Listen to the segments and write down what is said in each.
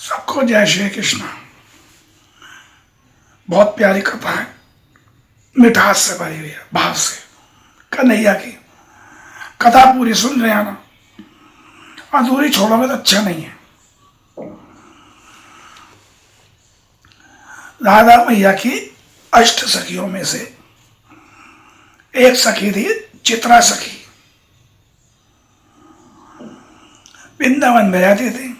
सबको जय श्री कृष्ण। बहुत प्यारी कथा है, मिठास से भरी हुई है, भाव से। कन्हैया की कथा पूरी सुन रहे हैं ना, अधूरी छोड़ोगे तो अच्छा नहीं है। राधा मैया की अष्ट सखियों में से एक सखी थी चित्रा सखी। वृंदावन में रहती थी।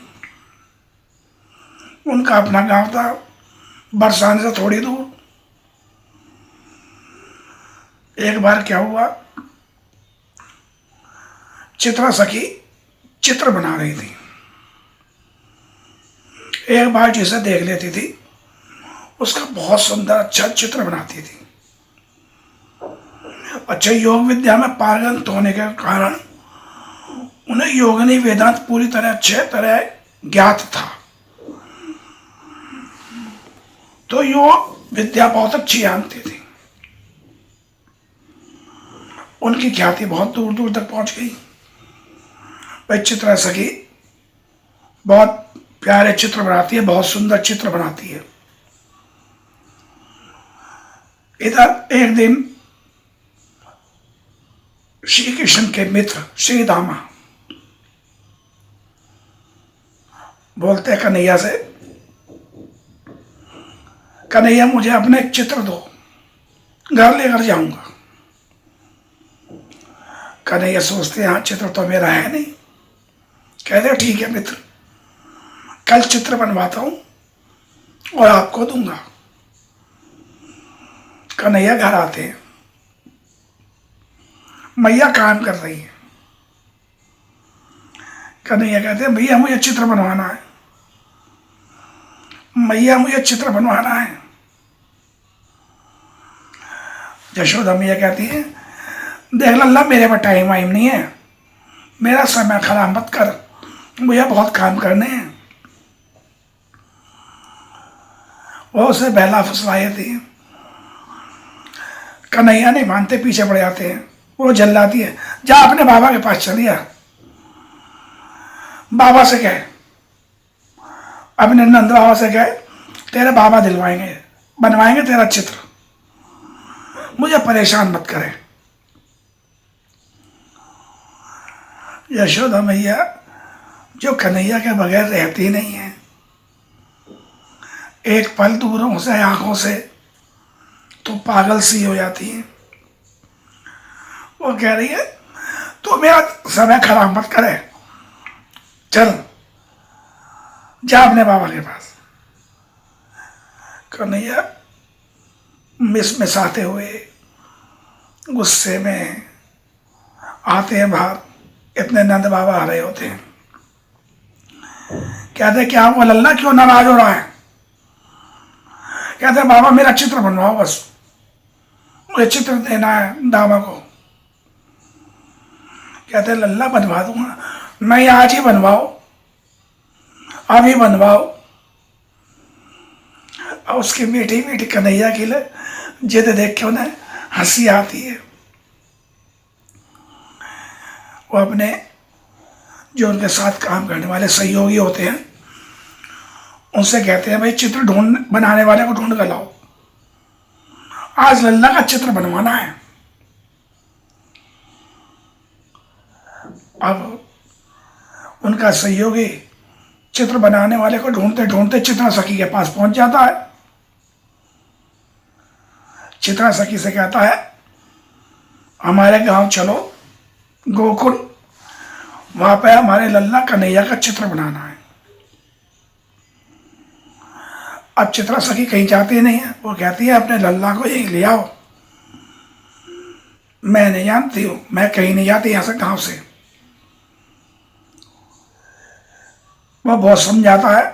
उनका अपना गांव था, बरसाने से थोड़ी दूर। एक बार क्या हुआ, चित्रा सखी चित्र बना रही थी। एक बार जिसे देख लेती थी उसका बहुत सुंदर अच्छा चित्र बनाती थी। अच्छा, योग विद्या में पारंगत होने के कारण उन्हें योगिनी वेदांत पूरी तरह अच्छे तरह ज्ञात था। तो योग विद्या बहुत अच्छी जानती थी। उनकी ख्याति बहुत दूर दूर तक पहुंच गई। वह चित्रा सखी बहुत प्यारे चित्र बनाती है, बहुत सुंदर चित्र बनाती है। इधर एक दिन श्री कृष्ण के मित्र श्री दामा बोलते हैं कन्हैया से, कन्हैया मुझे अपने एक चित्र दो, घर लेकर जाऊंगा। कन्हैया सोचते हैं हाँ, चित्र तो मेरा है नहीं। कहते ठीक है मित्र, कल चित्र बनवाता हूं और आपको दूंगा। कन्हैया घर आते हैं, मैया काम कर रही है। कन्हैया कहते हैं भैया मुझे चित्र बनवाना है, मैया मुझे चित्र बनवाना है। यशोदा मैया कहती है देख लल्ला, मेरे पास टाइम वाइम नहीं है, मेरा समय खराब मत कर, मुझे बहुत काम करने हैं। वो उसे बहला फुसलाए थी। कन्हैया नहीं मानते, पीछे पड़ जाते हैं। वो जल्लाती है, जा अपने बाबा के पास चलिए, बाबा से कहे, अपने नंद बाबा से कहे तेरे बाबा दिलवाएंगे, बनवाएंगे तेरा चित्र, मुझे परेशान मत करे। यशोदा मैया जो कन्हैया के बगैर रहती नहीं है, एक पल दूरों से आंखों से तो पागल सी हो जाती है। वो कह रही है तू मेरा समय खराब मत करे, चल जा अपने बाबा के पास। कन्हैया मिसमिसाते हुए गुस्से में आते हैं बाहर। इतने नंद बाबा आ रहे होते हैं। कहते क्या वो लल्ला क्यों नाराज हो रहा है? कहते बाबा मेरा चित्र बनवाओ, बस मुझे चित्र देना है दामा को। कहते लल्ला बनवा दूंगा। नहीं, आज ही बनवाओ, अभी बनवाओ। और उसकी मीठी मीठी कन्हैया की जिद देख के उन्हें हंसी आती है। वो अपने जो उनके साथ काम करने वाले सहयोगी होते हैं उनसे कहते हैं भाई चित्र बनाने वाले को ढूंढ कर लाओ, आज लल्ला का चित्र बनवाना है। अब उनका सहयोगी चित्र बनाने वाले को ढूंढते ढूंढते चित्रा सखी के पास पहुंच जाता है। चित्रा सखी से कहता है हमारे गांव चलो, गोकुल, वहां पे हमारे लल्ला कन्हैया का चित्र बनाना है। अब चित्रा सखी कहीं जाती नहीं है। वो कहती है अपने लल्ला को यहीं ले आओ, मैं नहीं जानती हूं, मैं कहीं नहीं जाती यहां से, गांव से। वो बहुत समझाता है,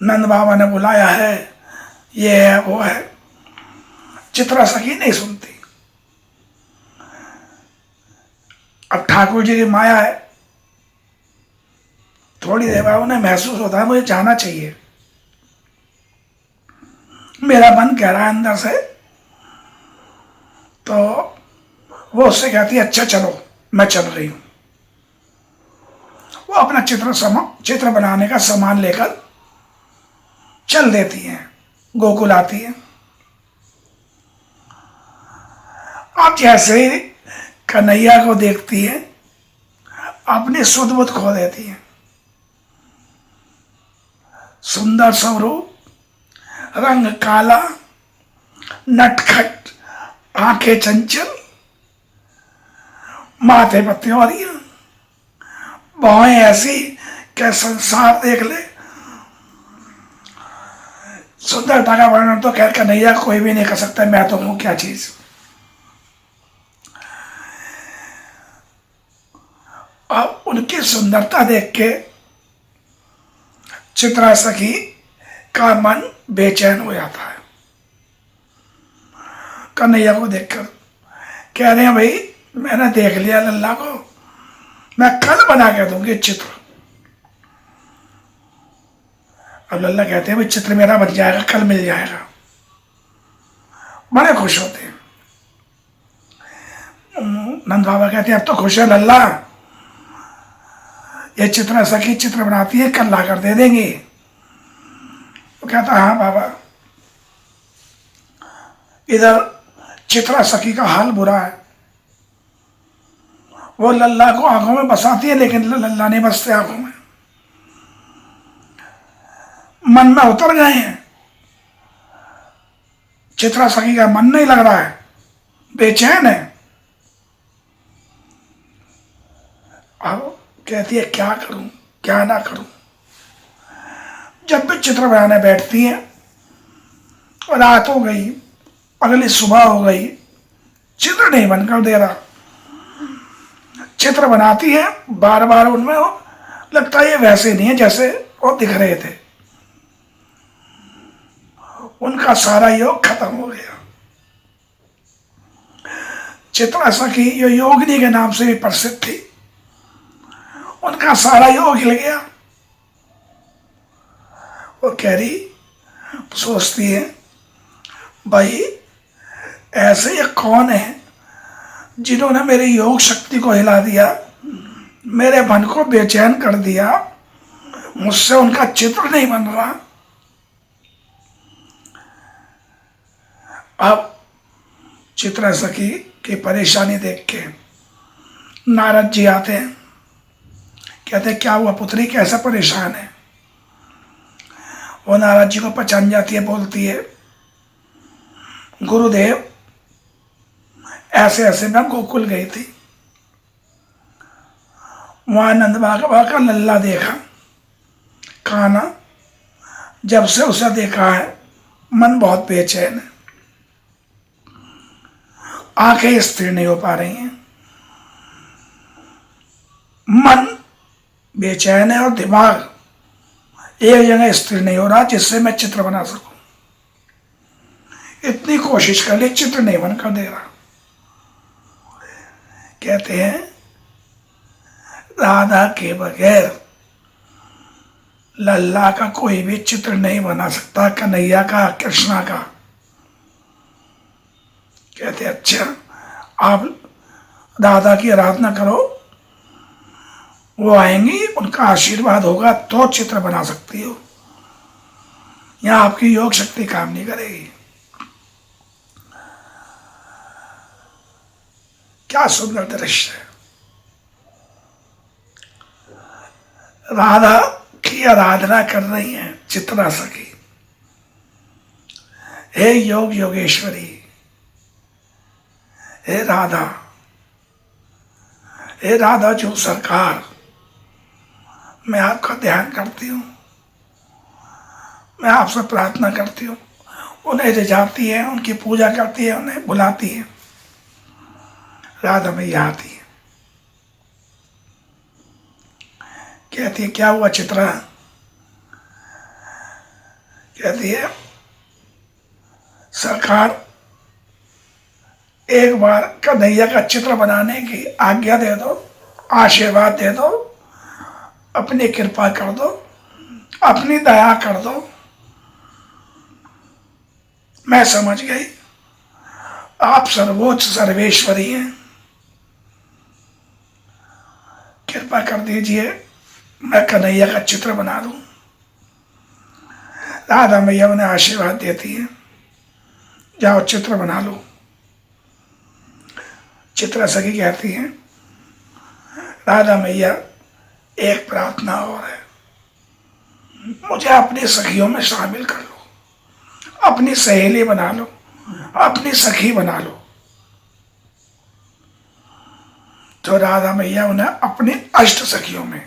नंद बाबा ने बुलाया है, ये है वो है। चित्रा सखी नहीं सुनती। अब ठाकुर जी की माया है, थोड़ी देर बाद उन्हें महसूस होता है मुझे जाना चाहिए, मेरा मन कह रहा है अंदर से। तो वो उससे कहती है अच्छा चलो, मैं चल रही हूं। वो अपना चित्र बनाने का सामान लेकर चल देती हैं, गोकुल आती है। अब जैसे ही कन्हैया को देखती है, अपनी सुध बुध खो देती है। सुंदर स्वरूप, रंग काला, नटखट, आंखें चंचल, माथे पर त्योरियां, बाहें ऐसी कि संसार देख ले। सुंदरता का वर्णन तो खैर कन्हैया कोई भी नहीं कर सकता, मैं तो हूं क्या चीज। अब उनकी सुंदरता देख के चित्रा सखी का मन बेचैन हो जाता है। कन्हैया को देखकर कह रहे हैं, भाई मैंने देख लिया लल्ला को, मैं कल बना के दूंगी चित्र। अब लल्ला कहते हैं, भाई चित्र मेरा बन जाएगा, कल मिल जाएगा। बड़े खुश होते हैं। नंद बाबा कहते हैं, अब तो खुश है लल्ला, ये चित्रा सखी चित्र बनाती है, कल लाकर दे देंगे। तो कहता, हाँ बाबा, इधर चित्रा सखी का हाल बुरा है। वो लल्ला को आंखों में बसाती है, लेकिन लल्ला नहीं बसते आंखों में, मन में उतर गए हैं। चित्रा सखी का मन नहीं लग रहा है, बेचैन है। अब कहती है, क्या करूं क्या ना करूं। जब भी चित्र बनाने बैठती है, रात हो गई, अगली सुबह हो गई, चित्र नहीं बनकर दे रहा। चित्र बनाती है, बार बार उनमें लगता है ये वैसे नहीं है जैसे वो दिख रहे थे। उनका सारा योग खत्म हो गया। चित्रा सखी जो योगिनी के नाम से भी प्रसिद्ध थी, उनका सारा योग हिल गया। वो कह रही, सोचती है, भाई ऐसे ये कौन है जिन्होंने मेरी योग शक्ति को हिला दिया, मेरे मन को बेचैन कर दिया, मुझसे उनका चित्र नहीं बन रहा। अब चित्रा सखी की परेशानी देख के नारद जी आते हैं। कहते हैं, क्या हुआ पुत्री, कैसा परेशान है। वो नारद जी को पहचान जाती है, बोलती है, गुरुदेव ऐसे ऐसे मैं गोकुल गई थी, वहां नंद बाबा का लल्ला देखा, काना, जब से उसे देखा है मन बहुत बेचैन है, आंखें स्थिर नहीं हो पा रही हैं, मन बेचैन है और दिमाग एक जगह स्थिर नहीं हो रहा जिससे मैं चित्र बना सकूं। इतनी कोशिश कर ली, चित्र नहीं बनकर दे रहा। कहते हैं, राधा के बगैर लल्ला का कोई भी चित्र नहीं बना सकता, कन्हैया का, कृष्णा का। कहते, अच्छा आप राधा की आराधना करो, वो आएंगी, उनका आशीर्वाद होगा तो चित्र बना सकती हो, यहां आपकी योग शक्ति काम नहीं करेगी। क्या सुंदर दृश्य है। राधा की आराधना कर रही हैं चित्रा सखी। हे योग योगेश्वरी, हे राधा, हे राधा जो सरकार, मैं आपका ध्यान करती हूँ, मैं आपसे प्रार्थना करती हूँ। उन्हें रिझाती है, उनकी पूजा करती है, उन्हें बुलाती है। राधा मैया आती है, कहती है, क्या हुआ चित्रा। कहती है, सरकार एक बार कन्हैया का चित्र बनाने की आज्ञा दे दो, आशीर्वाद दे दो, अपनी कृपा कर दो, अपनी दया कर दो। मैं समझ गई, आप सर्वोच्च सर्वेश्वरी हैं, कृपा कर दीजिए, मैं कन्हैया का चित्र बना दूं। राधा मैया उन्हें आशीर्वाद देती है, जाओ चित्र बना लो। चित्र सखी कहती है, राधा मैया एक प्रार्थना और है, मुझे अपनी सखियों में शामिल कर लो, अपनी सहेली बना लो, अपनी सखी बना लो। तो राधा मैया उन्हें अपनी अष्ट सखियों में,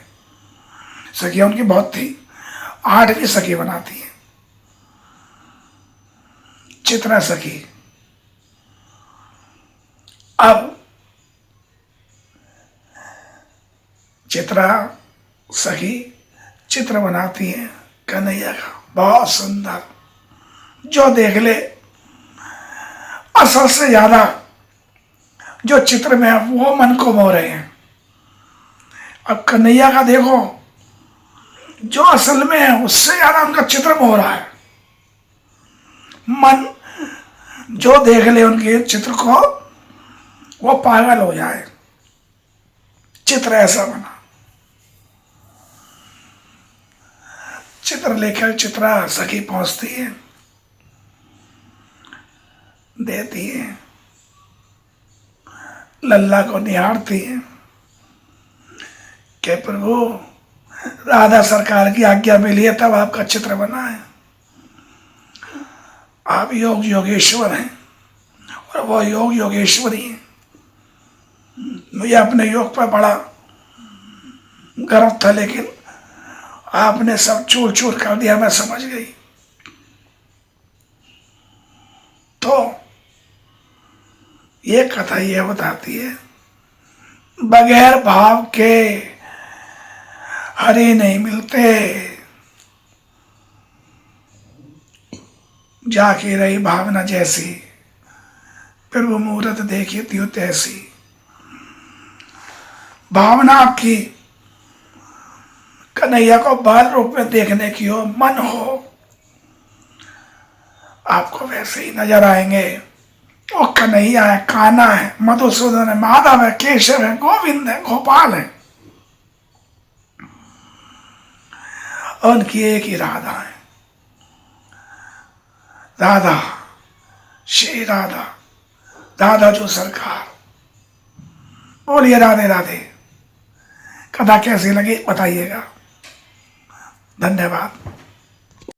सखियां उनकी बहुत थी, 8वीं सखी बनाती है, चित्रा सखी। अब चित्रा सखी चित्र बनाती है कन्हैया का, बहुत सुंदर, जो देख ले असल से ज्यादा जो चित्र में है वो मन को मोह रहे हैं। अब कन्हैया का देखो, जो असल में है उससे ज्यादा उनका चित्र मोह रहा है। मन जो देख ले उनके चित्र को वो पागल हो जाए। चित्र ऐसा बना। चित्र लेकर चित्रा सखी पहुंचती है, देती है, लल्ला को निहारती है कि प्रभु राधा सरकार की आज्ञा मिली है तब आपका चित्र बना है। आप योग योगेश्वर हैं और वो योग योगेश्वरी है। मुझे अपने योग पर बड़ा गर्व था, लेकिन आपने सब चूर चूर कर दिया, मैं समझ गई। तो ये कथा ये बताती है, बगैर भाव के हरि नहीं मिलते। जाके रही भावना जैसी, फिर वो मुहूर्त देखी थी तैसी। भावना आपकी कन्हैया को बाल रूप में देखने की हो, मन हो, आपको वैसे ही नजर आएंगे। वो कन्हैया है, कान्हा है, मधुसूदन है, माधव है, केशव है, गोविंद है, गोपाल है, और उनकी एक ही राधा है, राधा, श्री राधा, राधा जो सरकार। बोलिए राधे राधे। कथा कैसी लगी बताइएगा। धन्यवाद।